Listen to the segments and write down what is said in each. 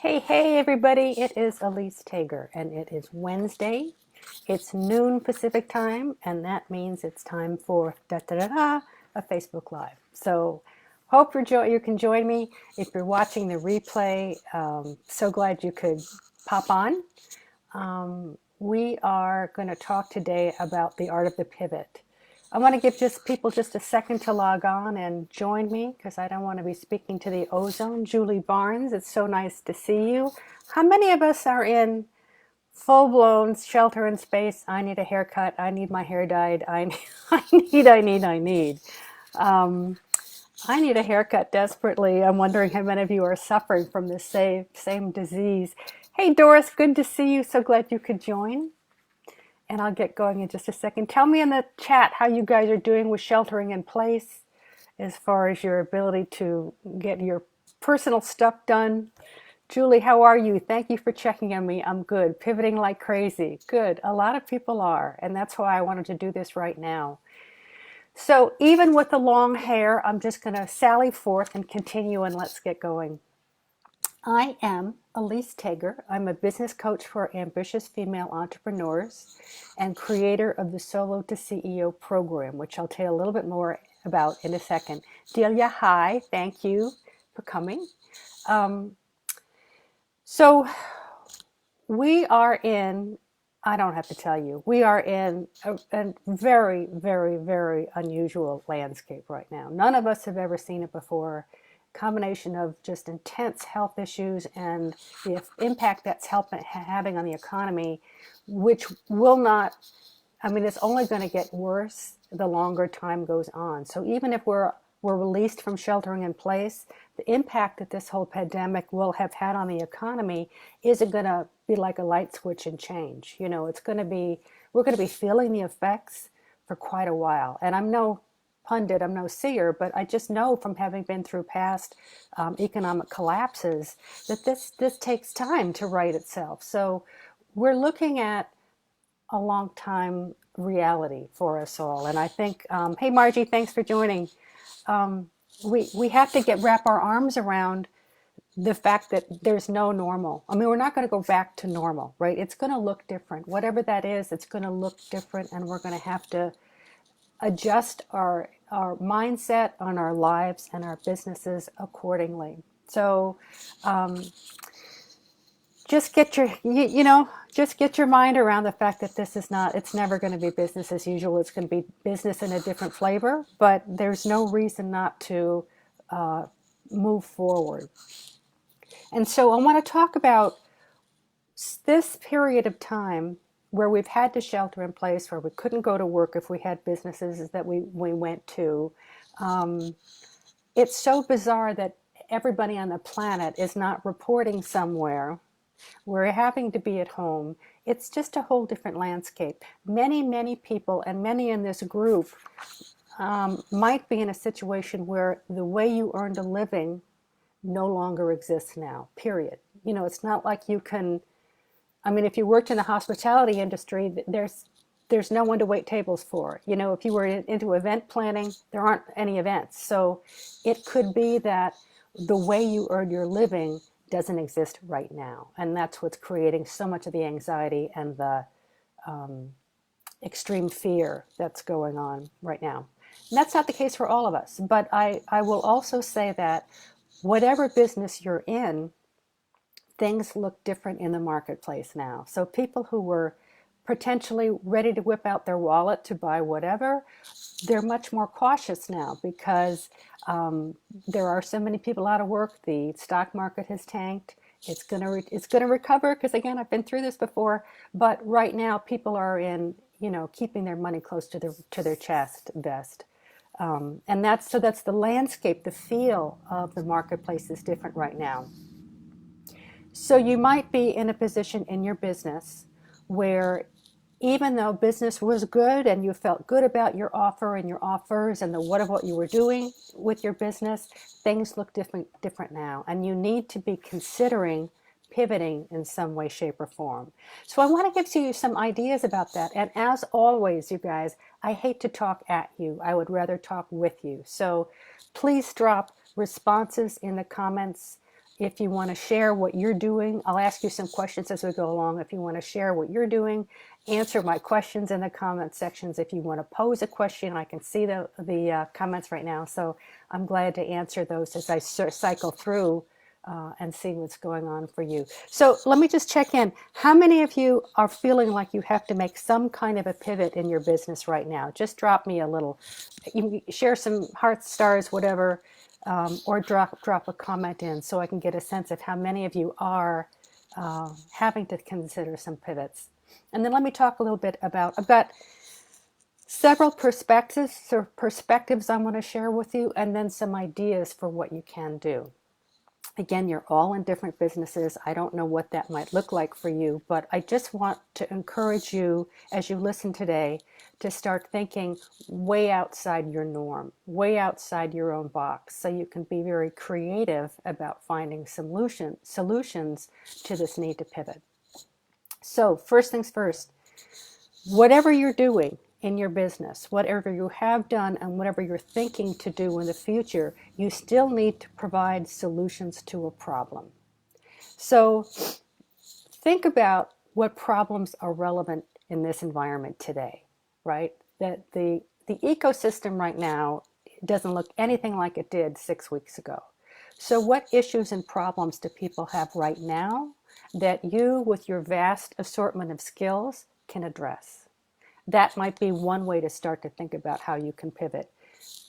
Hey, everybody, it is Elise Tager, and it is Wednesday. It's noon Pacific time, and that means it's time for a Facebook Live. So, hope you can join me. If you're watching the replay, so glad you could pop on. We are going to talk today about the art of the pivot. I want to give people just a second to log on and join me because I don't want to be speaking to the ozone. Julie Barnes, it's so nice to see you. How many of us are in full-blown shelter in space? I need a haircut. I need my hair dyed. I need. I need a haircut desperately. I'm wondering how many of you are suffering from this same disease. Hey, Doris, good to see you. So glad you could join. And I'll get going in just a second. Tell me in the chat how you guys are doing with sheltering in place as far as your ability to get your personal stuff done. Julie, how are you? Thank you for checking on me. I'm good. Pivoting like crazy. Good. A lot of people are. And that's why I wanted to do this right now. So even with the long hair, I'm just going to sally forth and continue, and let's get going. I am Elise Tager. I'm a business coach for ambitious female entrepreneurs and creator of the Solo to CEO program, which I'll tell you a little bit more about in a second. Delia, hi. Thank you for coming. So we are in, I don't have to tell you, we are in a very, very, very unusual landscape right now. None of us have ever seen it before. Combination of just intense health issues and the impact that's having on the economy, which will not, it's only going to get worse the longer time goes on. So even if we're released from sheltering in place, the impact that this whole pandemic will have had on the economy isn't going to be like a light switch and change. It's going to be, we're going to be feeling the effects for quite a while. And I'm no pundit, I'm no seer, but I just know from having been through past economic collapses that this takes time to right itself. So we're looking at a long time reality for us all. And I think, hey Margie, thanks for joining. We have to wrap our arms around the fact that there's no normal. We're not going to go back to normal, right? It's going to look different. Whatever that is, it's going to look different, and we're going to have to adjust our mindset on our lives and our businesses accordingly. So just get your just get your mind around the fact that it's never going to be business as usual. It's going to be business in a different flavor, but there's no reason not to move forward. And so I want to talk about this period of time where we've had to shelter in place, where we couldn't go to work if we had businesses that we went to. It's so bizarre that everybody on the planet is not reporting somewhere. We're having to be at home. It's just a whole different landscape. Many, many people, and many in this group, might be in a situation where the way you earned a living no longer exists now, period. It's not like you can, if you worked in the hospitality industry, there's no one to wait tables for. If you were into event planning, there aren't any events. So it could be that the way you earn your living doesn't exist right now. And that's what's creating so much of the anxiety and the extreme fear that's going on right now. And that's not the case for all of us. But I will also say that whatever business you're in, things look different in the marketplace now. So people who were potentially ready to whip out their wallet to buy whatever, they're much more cautious now because there are so many people out of work. The stock market has tanked. It's gonna recover because, again, I've been through this before. But right now, people are in keeping their money close to their chest vest. And that's the landscape. The feel of the marketplace is different right now. So you might be in a position in your business where even though business was good and you felt good about your offer and your offers and what you were doing with your business, things look different now. And you need to be considering pivoting in some way, shape, or form. So I want to give you some ideas about that. And as always, you guys, I hate to talk at you. I would rather talk with you. So please drop responses in the comments if you want to share what you're doing, I'll ask you some questions as we go along. If you want to share what you're doing, answer my questions in the comment sections. If you want to pose a question, I can see the comments right now. So I'm glad to answer those as I cycle through and see what's going on for you. So let me just check in. How many of you are feeling like you have to make some kind of a pivot in your business right now? Just drop me a little, you share some hearts, stars, whatever, or drop a comment in so I can get a sense of how many of you are having to consider some pivots. And then let me talk a little bit about, I've got several perspectives I want to share with you, and then some ideas for what you can do. Again, you're all in different businesses. I don't know what that might look like for you, but I just want to encourage you as you listen today to start thinking way outside your norm, way outside your own box, so you can be very creative about finding solutions to this need to pivot. So first things first, whatever you're doing in your business, whatever you have done and whatever you're thinking to do in the future, you still need to provide solutions to a problem. So think about what problems are relevant in this environment today, right? That the ecosystem right now doesn't look anything like it did 6 weeks ago. So what issues and problems do people have right now that you, with your vast assortment of skills, can address? That might be one way to start to think about how you can pivot.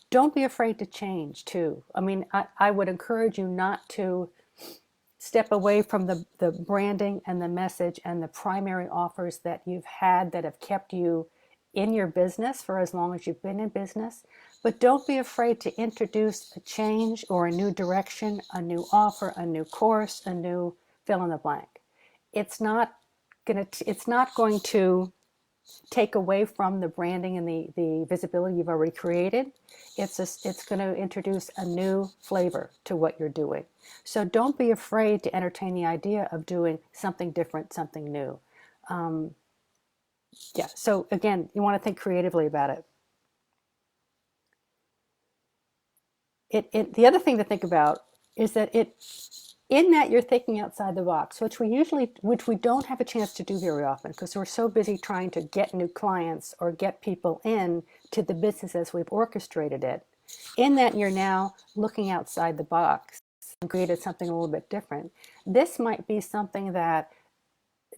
Don't be afraid to change too. I mean, I would encourage you not to step away from the branding and the message and the primary offers that you've had that have kept you in your business for as long as you've been in business. But don't be afraid to introduce a change or a new direction, a new offer, a new course, a new fill in the blank. It's not going to take away from the branding and the visibility you've already created. It's going to introduce a new flavor to what you're doing. So don't be afraid to entertain the idea of doing something different, something new. So again, you want to think creatively about it. The other thing to think about is that in that you're thinking outside the box, which we don't have a chance to do very often because we're so busy trying to get new clients or get people in to the business as we've orchestrated it. In that you're now looking outside the box and created something a little bit different. This might be something that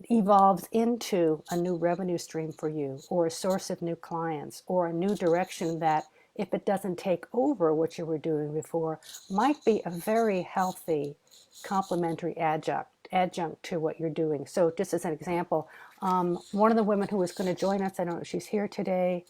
evolves into a new revenue stream for you, or a source of new clients, or a new direction that, if it doesn't take over what you were doing before, might be a very healthy complementary adjunct to what you're doing. So just as an example, one of the women who was going to join us, I don't know if she's here today.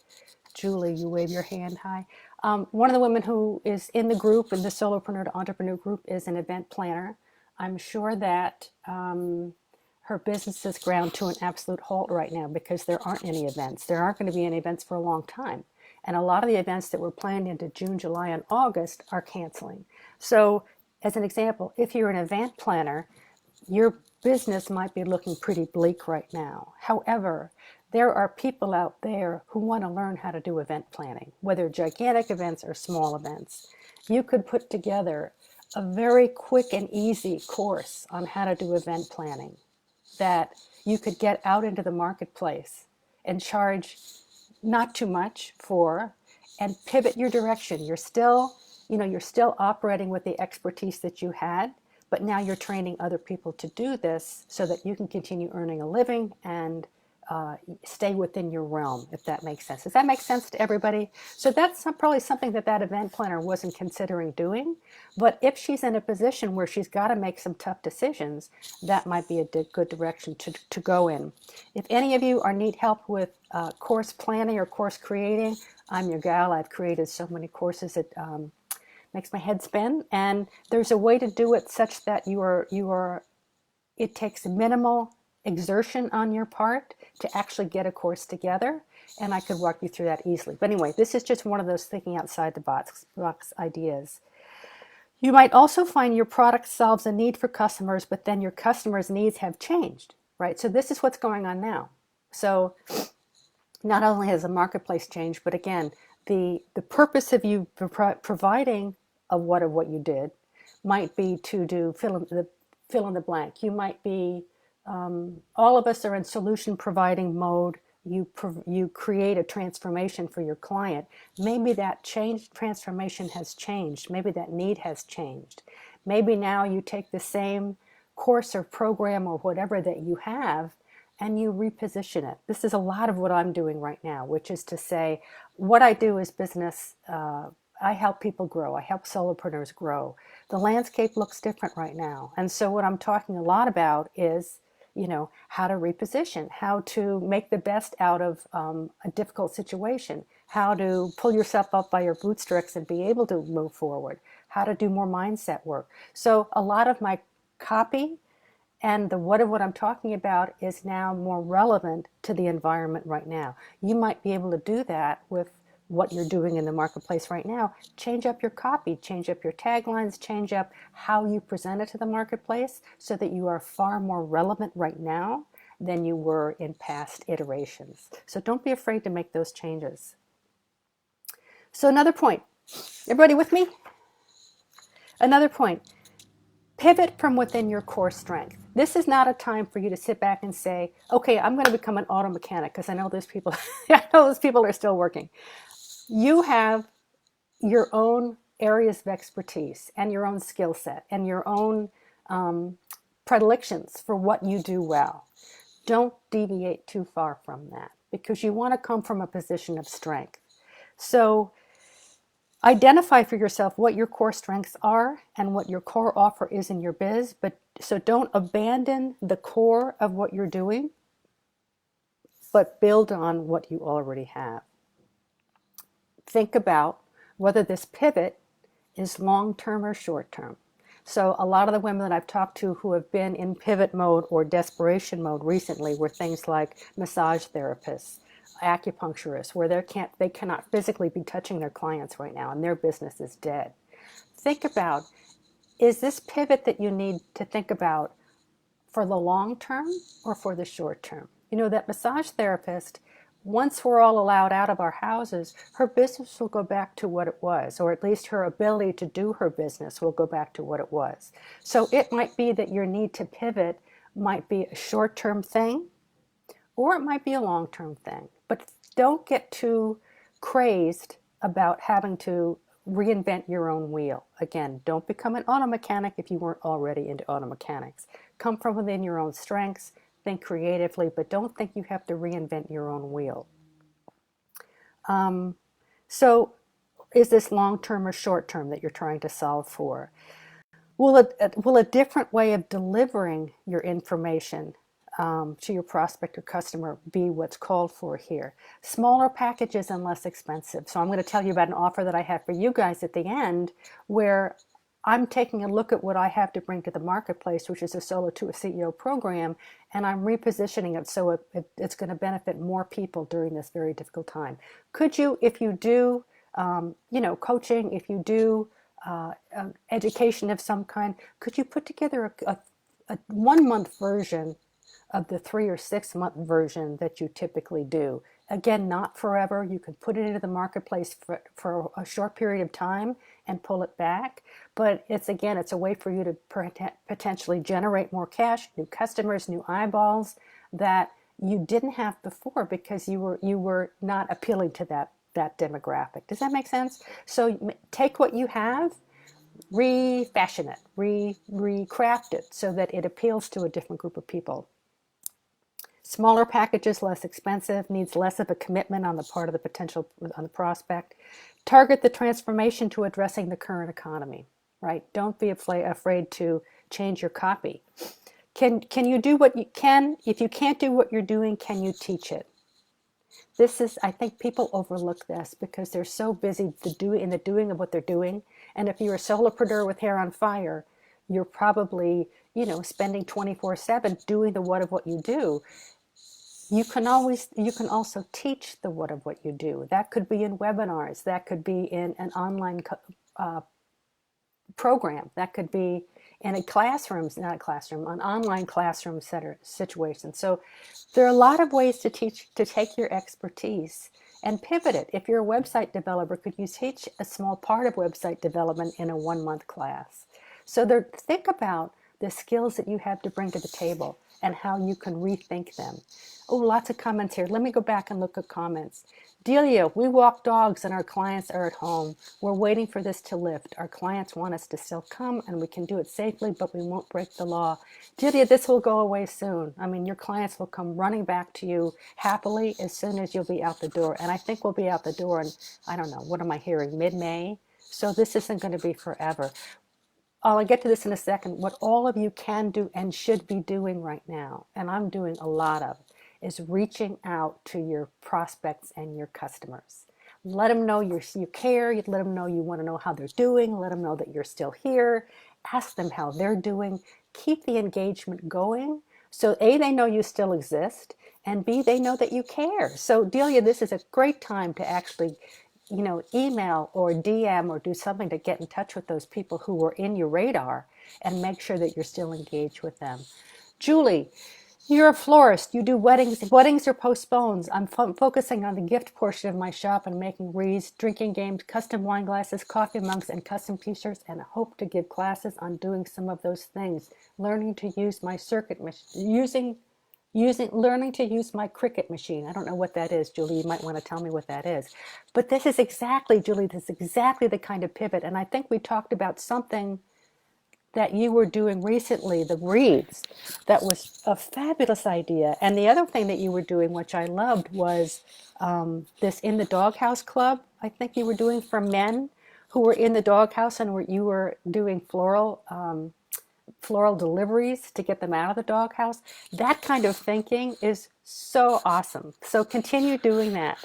Julie, you wave your hand, hi. One of the women who is in the group, in the Solopreneur to Entrepreneur group, is an event planner. I'm sure that her business is ground to an absolute halt right now because there aren't any events. There aren't going to be any events for a long time. And a lot of the events that were planned into June, July, and August are canceling. So as an example, if you're an event planner, your business might be looking pretty bleak right now. However, there are people out there who want to learn how to do event planning, whether gigantic events or small events. You could put together a very quick and easy course on how to do event planning that you could get out into the marketplace and charge not too much for, and pivot your direction. You're still operating with the expertise that you had, but now you're training other people to do this so that you can continue earning a living and stay within your realm, if that makes sense. Does that make sense to everybody? So that's probably something that event planner wasn't considering doing. But if she's in a position where she's got to make some tough decisions, that might be a good direction to go in. If any of you need help with course planning or course creating, I'm your gal. I've created so many courses that makes my head spin. And there's a way to do it such that it takes minimal exertion on your part to actually get a course together, and I could walk you through that easily. But anyway, this is just one of those thinking outside the box ideas. You might also find your product solves a need for customers, but then your customers' needs have changed, right? So this is what's going on now. So not only has the marketplace changed, but again, the purpose of you providing of what you did might be to do fill in the blank. You might be, all of us are in solution providing mode. You create a transformation for your client. Maybe that transformation has changed. Maybe that need has changed. Maybe now you take the same course or program or whatever that you have and you reposition it. This is a lot of what I'm doing right now, which is to say, what I do is business. I help people grow. I help solopreneurs grow. The landscape looks different right now. And so what I'm talking a lot about is, how to reposition, how to make the best out of a difficult situation, how to pull yourself up by your bootstraps and be able to move forward, how to do more mindset work. So a lot of my copy and what I'm talking about is now more relevant to the environment right now. You might be able to do that with what you're doing in the marketplace right now. Change up your copy, change up your taglines, change up how you present it to the marketplace so that you are far more relevant right now than you were in past iterations. So don't be afraid to make those changes. So another point, everybody with me? Another point, pivot from within your core strength. This is not a time for you to sit back and say, okay, I'm going to become an auto mechanic, because I know those people are still working. You have your own areas of expertise and your own skill set and your own predilections for what you do well. Don't deviate too far from that, because you want to come from a position of strength. So identify for yourself what your core strengths are and what your core offer is in your biz, so don't abandon the core of what you're doing, but build on what you already have. Think about whether this pivot is long-term or short-term. So a lot of the women that I've talked to who have been in pivot mode or desperation mode recently were things like massage therapists, acupuncturists, where they cannot physically be touching their clients right now and their business is dead. Think about, is this pivot that you need to think about for the long term or for the short term? That massage therapist, once we're all allowed out of our houses, her business will go back to what it was, or at least her ability to do her business will go back to what it was. So it might be that your need to pivot might be a short-term thing, or it might be a long-term thing. But don't get too crazed about having to reinvent your own wheel. Again, don't become an auto mechanic if you weren't already into auto mechanics. Come from within your own strengths, think creatively, but don't think you have to reinvent your own wheel. So is this long-term or short-term that you're trying to solve for? Will a different way of delivering your information to your prospect or customer be what's called for here? Smaller packages and less expensive. So I'm going to tell you about an offer that I have for you guys at the end, where I'm taking a look at what I have to bring to the marketplace, which is a Solo to a CEO program, and I'm repositioning it so it's going to benefit more people during this very difficult time. Could you, if you do, coaching, if you do education of some kind, could you put together a 1 month version of the 3 or 6 month version that you typically do? Again, not forever. You could put it into the marketplace for a short period of time and pull it back. But it's a way for you to potentially generate more cash, new customers, new eyeballs that you didn't have before because you were not appealing to that demographic. Does that make sense? So take what you have, refashion it, recraft it so that it appeals to a different group of people. Smaller packages, less expensive, needs less of a commitment on the part of the prospect. Target the transformation to addressing the current economy, right? Don't be afraid to change your copy. Can you do what you can? If you can't do what you're doing, can you teach it? I think people overlook this because they're so busy in the doing of what they're doing. And if you're a solopreneur with hair on fire, you're probably, spending 24/7 doing the what of what you do. You can also teach the what of what you do. That could be in webinars. That could be in an online program. That could be in an online classroom situation. So there are a lot of ways to take your expertise and pivot it. If you're a website developer, could you teach a small part of website development in a 1 month class? So think about the skills that you have to bring to the table and how you can rethink them. Oh, lots of comments here. Let me go back and look at comments. Delia, we walk dogs and our clients are at home. We're waiting for this to lift. Our clients want us to still come and we can do it safely, but we won't break the law. Delia, this will go away soon. I mean, your clients will come running back to you happily as soon as you'll be out the door. And I think we'll be out the door in, I don't know, what am I hearing, mid-May? So this isn't going to be forever. I'll get to this in a second. What all of you can do and should be doing right now, and I'm doing a lot of, is reaching out to your prospects and your customers. Let them know you care. You let them know you want to know how they're doing. Let them know that you're still here. Ask them how they're doing. Keep the engagement going. So A, they know you still exist, and B, they know that you care. So Delia, this is a great time to actually email or DM or do something to get in touch with those people who were in your radar and make sure that you're still engaged with them. Julie, you're a florist. You do weddings. Weddings are postponed. I'm focusing on the gift portion of my shop and making wreaths, drinking games, custom wine glasses, coffee mugs, and custom t-shirts, and I hope to give classes on doing some of those things. Learning to use my circuit machine, learning to use my Cricut machine. I don't know what that is, Julie. You might want to tell me what that is. But this is exactly, Julie, this is exactly the kind of pivot. And I think we talked about something that you were doing recently, the wreaths. That was a fabulous idea. And the other thing that you were doing, which I loved, was this In the Doghouse Club. I think you were doing for men who were in the doghouse and you were doing floral deliveries to get them out of the doghouse. That kind of thinking is so awesome. So continue doing that.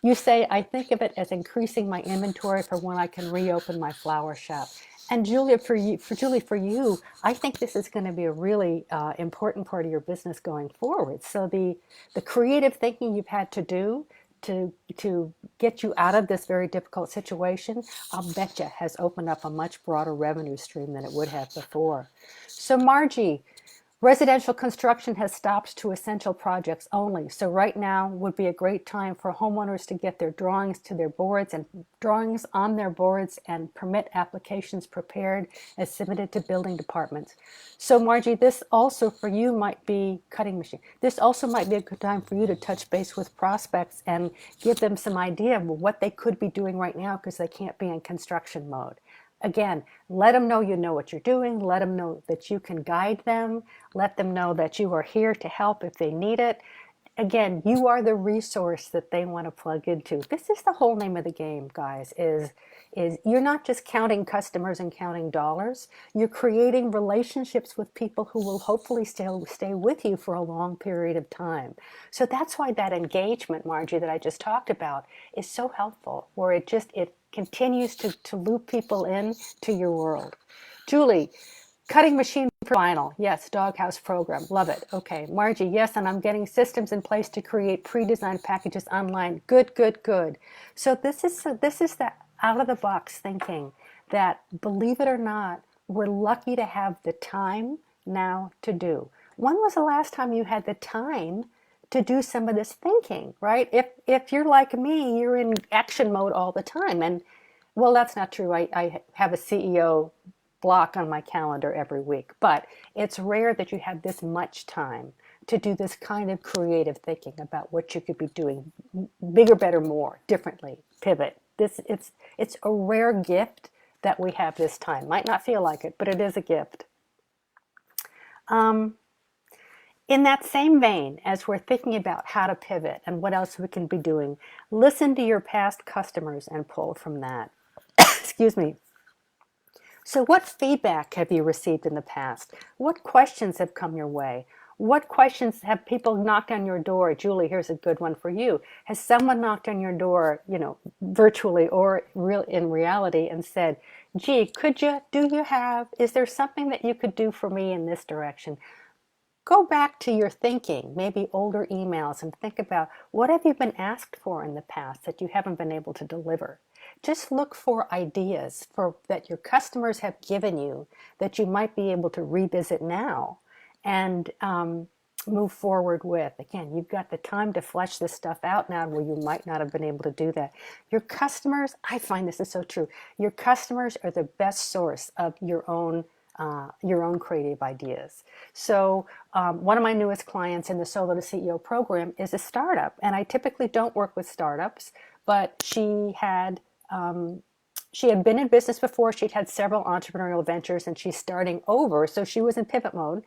You say, I think of it as increasing my inventory for when I can reopen my flower shop. And Julia, Julie, for you, I think this is going to be a really important part of your business going forward. So the creative thinking you've had to do to get you out of this very difficult situation, I'll bet you has opened up a much broader revenue stream than it would have before. So Margie, residential construction has stopped to essential projects only. So right now would be a great time for homeowners to get their drawings to their boards and drawings on their boards and permit applications prepared and submitted to building departments. So Margie, this also for you might be cutting machine. This also might be a good time for you to touch base with prospects and give them some idea of what they could be doing right now because they can't be in construction mode. Again, let them know you know what you're doing. Let them know that you can guide them. Let them know that you are here to help if they need it. Again, you are the resource that they want to plug into. This is the whole name of the game, guys, is you're not just counting customers and counting dollars. You're creating relationships with people who will hopefully stay with you for a long period of time. So that's why that engagement, Margie, that I just talked about is so helpful, where it continues to loop people in to your world. Julie, cutting machine for vinyl. Yes, doghouse program. Love it. Okay. Margie, yes, and I'm getting systems in place to create pre-designed packages online. Good, good, good. So this is the out of the box thinking that, believe it or not, we're lucky to have the time now to do. When was the last time you had the time to do some of this thinking, right? If you're like me, you're in action mode all the time. And well, that's not true. I have a CEO block on my calendar every week, but it's rare that you have this much time to do this kind of creative thinking about what you could be doing bigger, better, more, differently, pivot. It's a rare gift that we have this time. Might not feel like it, but it is a gift. In that same vein, as we're thinking about how to pivot and what else we can be doing, listen to your past customers and pull from that. Excuse me. So what feedback have you received in the past? What questions have come your way? What questions have people knocked on your door? Julie, here's a good one for you. Has someone knocked on your door, virtually or in reality and said, gee, is there something that you could do for me in this direction? Go back to your thinking, maybe older emails, and think about what have you been asked for in the past that you haven't been able to deliver. Just look for ideas that your customers have given you that you might be able to revisit now and move forward with. Again, you've got the time to flesh this stuff out now where you might not have been able to do that. Your customers, I find this is so true, your customers are the best source of your own your own creative ideas. So one of my newest clients in the Solo to CEO program is a startup, and I typically don't work with startups, but she had been in business before. She'd had several entrepreneurial ventures, and she's starting over. So she was in pivot mode.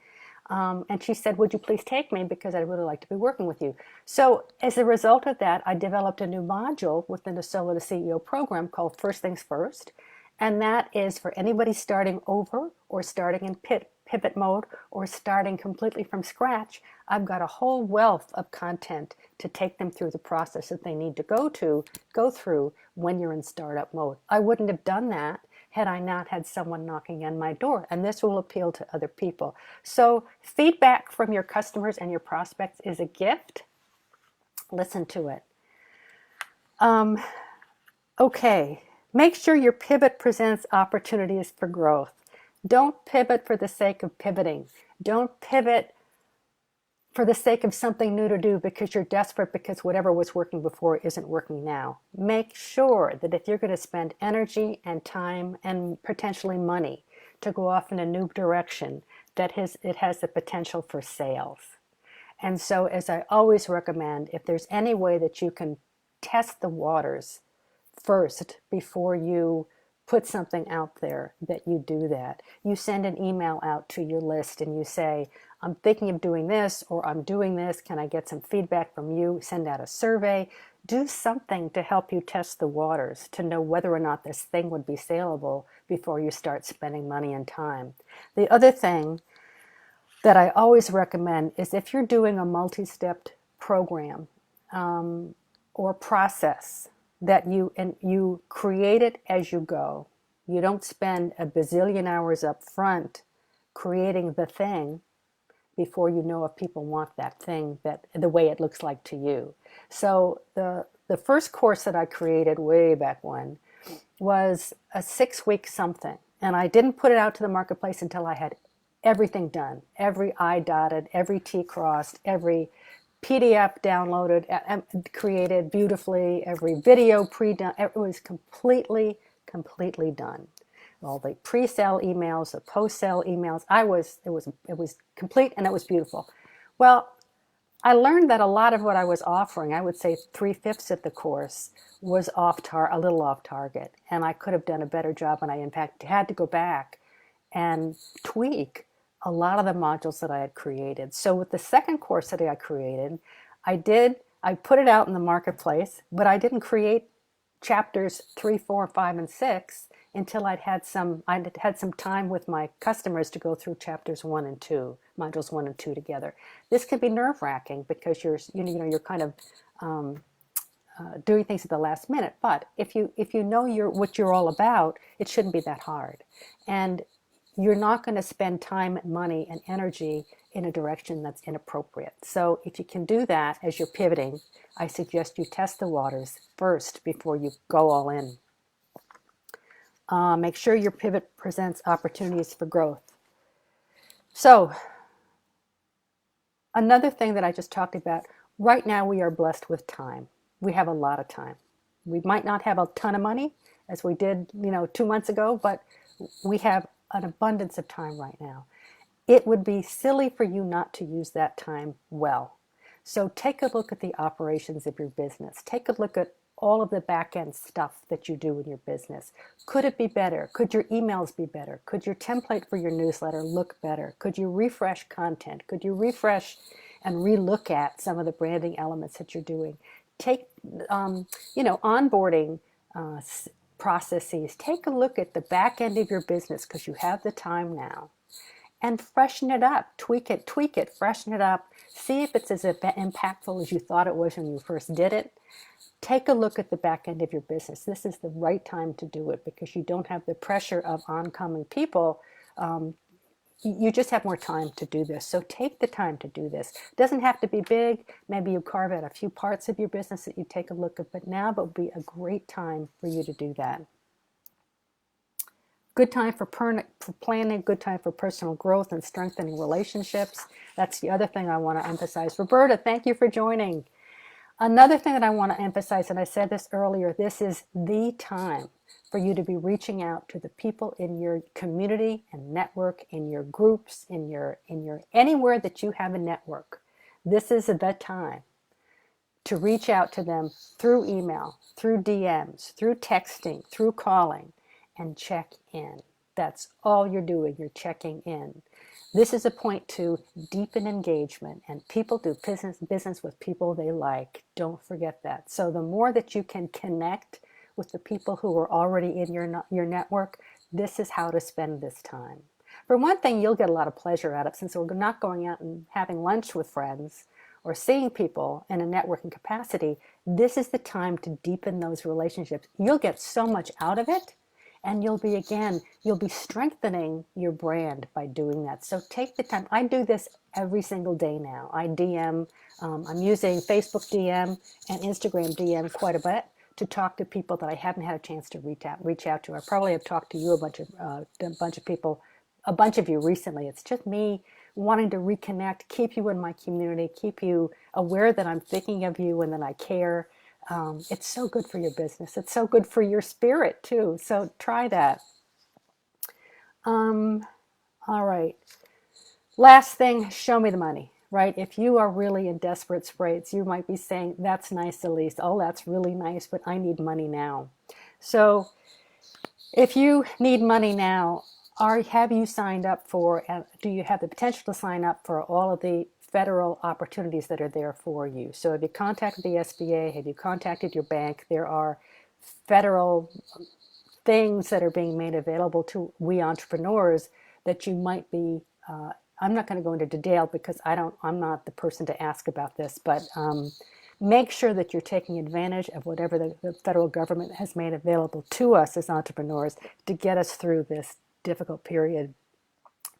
And she said, would you please take me, because I'd really like to be working with you. So as a result of that, I developed a new module within the Solo to CEO program called First Things First. And that is for anybody starting over or starting in pivot mode or starting completely from scratch. I've got a whole wealth of content to take them through the process that they need to go through when you're in startup mode. I wouldn't have done that had I not had someone knocking on my door, and this will appeal to other people. So feedback from your customers and your prospects is a gift. Listen to it. Okay, make sure your pivot presents opportunities for growth. Don't pivot for the sake of pivoting. Don't pivot for the sake of something new to do because you're desperate because whatever was working before isn't working now. Make sure that if you're going to spend energy and time and potentially money to go off in a new direction, that it has the potential for sales. And so, as I always recommend, if there's any way that you can test the waters first before you put something out there, that you do that. You send an email out to your list and you say, I'm thinking of doing this, or I'm doing this. Can I get some feedback from you? Send out a survey. Do something to help you test the waters to know whether or not this thing would be saleable before you start spending money and time. The other thing that I always recommend is if you're doing a multi-stepped program or process, that you create it as you go. You don't spend a bazillion hours up front creating the thing before you know if people want that thing that the way it looks like to you. So the first course that I created way back when was a 6-week something, and I didn't put it out to the marketplace until I had everything done, every I dotted, every T crossed, every PDF downloaded, created beautifully, every video pre-done. It was completely done. All the pre-sale emails, the post-sale emails. It was complete, and it was beautiful. Well, I learned that a lot of what I was offering, I would say 3/5 of the course, was a little off target, and I could have done a better job. And I, in fact, had to go back and tweak a lot of the modules that I had created. So with the second course that I created, I put it out in the marketplace, but I didn't create chapters 3, 4, 5, and 6 until I'd had some time with my customers to go through chapters 1 and 2, modules 1 and 2 together. This can be nerve-wracking because you're kind of doing things at the last minute. But if you know what you're all about, it shouldn't be that hard. And you're not going to spend time, money, and energy in a direction that's inappropriate. So if you can do that as you're pivoting, I suggest you test the waters first before you go all in. Make sure your pivot presents opportunities for growth. So another thing that I just talked about, right now we are blessed with time. We have a lot of time. We might not have a ton of money as we did, 2 months ago, but we have an abundance of time right now. It would be silly for you not to use that time well. So take a look at the operations of your business. Take a look at all of the back end stuff that you do in your business. Could it be better? Could your emails be better? Could your template for your newsletter look better? Could you refresh content? Could you refresh and relook at some of the branding elements that you're doing? Take, onboarding processes. Take a look at the back end of your business because you have the time now, and freshen it up, tweak it, freshen it up. See if it's as impactful as you thought it was when you first did it. Take a look at the back end of your business. This is the right time to do it because you don't have the pressure of oncoming people. You just have more time to do this. So take the time to do this. It doesn't have to be big. Maybe you carve out a few parts of your business that you take a look at, but now would be a great time for you to do that. Good time for planning, good time for personal growth and strengthening relationships. That's the other thing I want to emphasize. Roberta, thank you for joining. Another thing that I want to emphasize, and I said this earlier, this is the time for you to be reaching out to the people in your community and network, in your groups, in your anywhere that you have a network. This is the time to reach out to them through email, through DMs, through texting, through calling, and check in. That's all you're doing. You're checking in. This is a point to deepen engagement, and people do business with people they like. Don't forget that. So the more that you can connect with the people who are already in your network, this is how to spend this time. For one thing, you'll get a lot of pleasure out of it, since we're not going out and having lunch with friends or seeing people in a networking capacity. This is the time to deepen those relationships. You'll get so much out of it, and you'll be strengthening your brand by doing that. So take the time. I do this every single day now. I DM, I'm using Facebook DM and Instagram DM quite a bit to talk to people that I haven't had a chance to reach out to. I probably have talked to you a bunch of people, a bunch of you recently. It's just me wanting to reconnect, keep you in my community, keep you aware that I'm thinking of you and that I care. It's so good for your business. It's so good for your spirit too. So try that. All right. Last thing, show me the money, right? If you are really in desperate straits, you might be saying, that's nice, Elise. Oh, that's really nice, but I need money now. So if you need money now, have you signed up for, do you have the potential to sign up for all of the federal opportunities that are there for you? So have you contacted the SBA? Have you contacted your bank? There are federal things that are being made available to we entrepreneurs that you might be, I'm not going to go into detail because I'm not the person to ask about this, but make sure that you're taking advantage of whatever the federal government has made available to us as entrepreneurs to get us through this difficult period.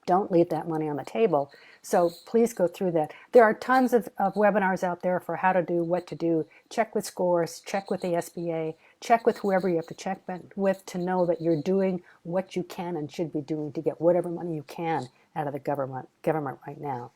Don't leave that money on the table. So please go through that. There are tons of webinars out there for how to do what to do. Check with SCORES, check with the SBA, check with whoever you have to check with to know that you're doing what you can and should be doing to get whatever money you can out of the government right now.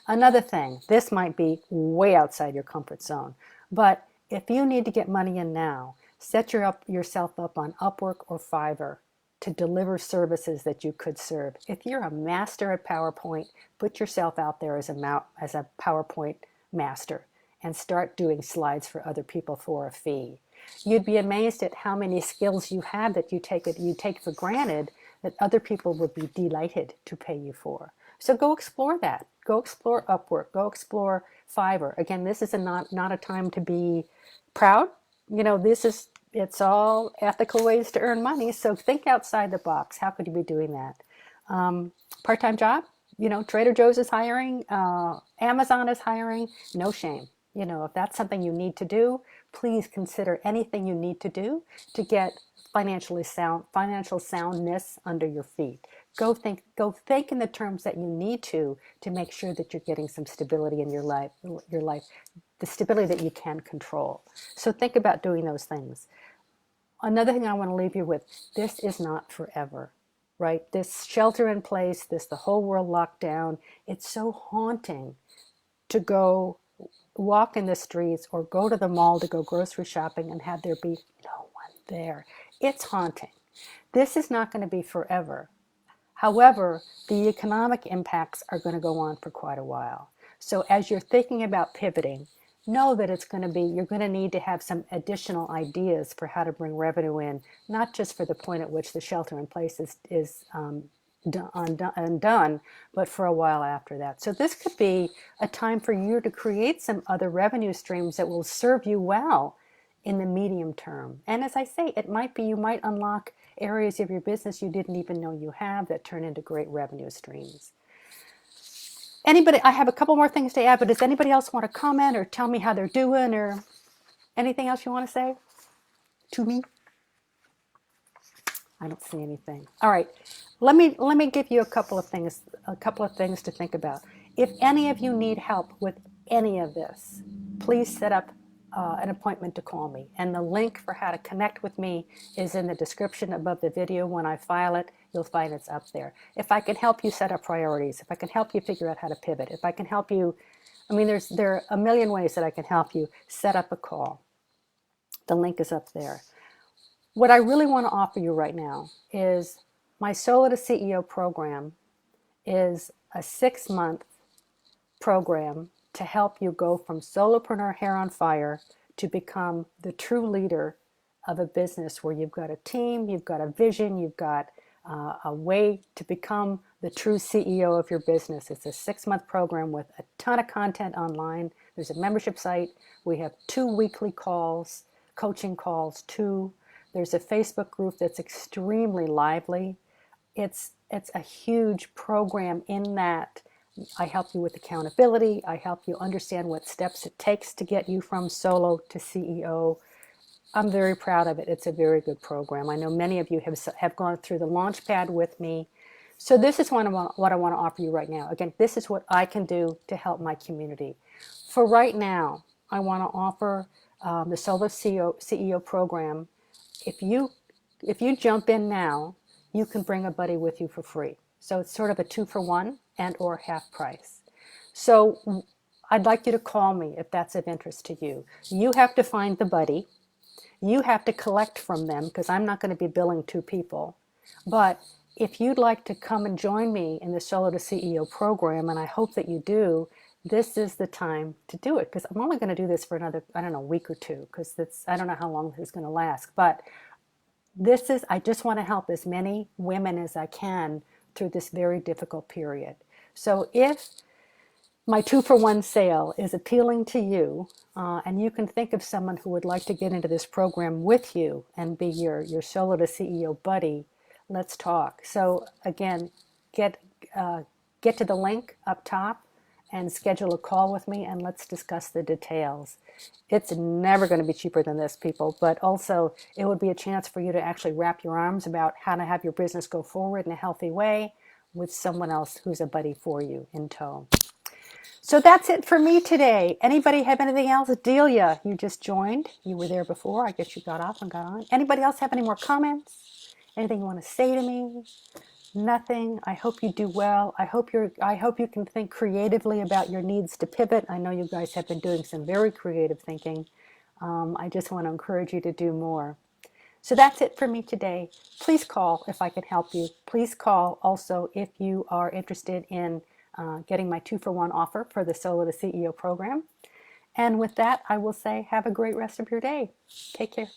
Another thing, this might be way outside your comfort zone, but if you need to get money in now, set yourself up on Upwork or Fiverr to deliver services that you could serve. If you're a master at PowerPoint, put yourself out there as a PowerPoint master and start doing slides for other people for a fee. You'd be amazed at how many skills you have that you take for granted that other people would be delighted to pay you for. So go explore that. Go explore Upwork. Go explore Fiverr. Again, this is not a time to be proud. It's all ethical ways to earn money. So think outside the box. How could you be doing that? Part-time job? Trader Joe's is hiring. Amazon is hiring. No shame. If that's something you need to do, please consider anything you need to do to get financial soundness under your feet. Go think in the terms that you need to make sure that you're getting some stability in your life, the stability that you can control. So think about doing those things. Another thing I want to leave you with, this is not forever, right? This shelter in place, the whole world locked down, it's so haunting to go walk in the streets or go to the mall to go grocery shopping and have there be no one there. It's haunting. This is not going to be forever. However, the economic impacts are going to go on for quite a while. So as you're thinking about pivoting, know that you're going to need to have some additional ideas for how to bring revenue in, not just for the point at which the shelter in place is undone, but for a while after that. So this could be a time for you to create some other revenue streams that will serve you well in the medium term. And as I say, you might unlock areas of your business you didn't even know you have that turn into great revenue streams. I have a couple more things to add, but does anybody else want to comment or tell me how they're doing or anything else you want to say to me? I don't see anything. All right, let me give you a couple of things to think about. If any of you need help with any of this, please set up an appointment to call me. And the link for how to connect with me is in the description above the video. When I file it, you'll find it's up there. If I can help you set up priorities, if I can help you figure out how to pivot, if I can help you I mean, there are a million ways that I can help you set up a call. The link is up there. What I really want to offer you right now is my Solo to CEO program is a 6-month program to help you go from solopreneur hair on fire to become the true leader of a business where you've got a team, you've got a vision, you've got a way to become the true CEO of your business. It's a 6-month program with a ton of content online. There's a membership site. We have 2 weekly calls, coaching calls, 2. There's a Facebook group that's extremely lively. It's a huge program in that I help you with accountability. I help you understand what steps it takes to get you from solo to CEO. I'm very proud of it. It's a very good program. I know many of you have gone through the launch pad with me. So this is what I want to offer you right now. Again, this is what I can do to help my community. For right now, I want to offer the Solo CEO program. If you jump in now, you can bring a buddy with you for free. So it's sort of a 2-for-1 and or half price. So I'd like you to call me if that's of interest to you. You have to find the buddy. You have to collect from them because I'm not going to be billing 2 people. But if you'd like to come and join me in the Solo to CEO program, and I hope that you do, this is the time to do it because I'm only going to do this for another, I don't know, week or 2 because I don't know how long this is going to last. But I just want to help as many women as I can through this very difficult period. So if my 2-for-1 sale is appealing to you, and you can think of someone who would like to get into this program with you and be your Solo to CEO buddy, let's talk. So again, get to the link up top and schedule a call with me and let's discuss the details. It's never going to be cheaper than this, people, but also it would be a chance for you to actually wrap your arms about how to have your business go forward in a healthy way with someone else who's a buddy for you in tow. So that's it for me today. Anybody have anything else? Delia, you just joined. You were there before. I guess you got off and got on. Anybody else have any more comments? Anything you want to say to me? Nothing. I hope you do well. I hope you can think creatively about your needs to pivot. I know you guys have been doing some very creative thinking. I just want to encourage you to do more. So that's it for me today. Please call if I can help you. Please call also if you are interested in getting my 2-for-1 offer for the Solo to CEO program. And with that, I will say have a great rest of your day. Take care.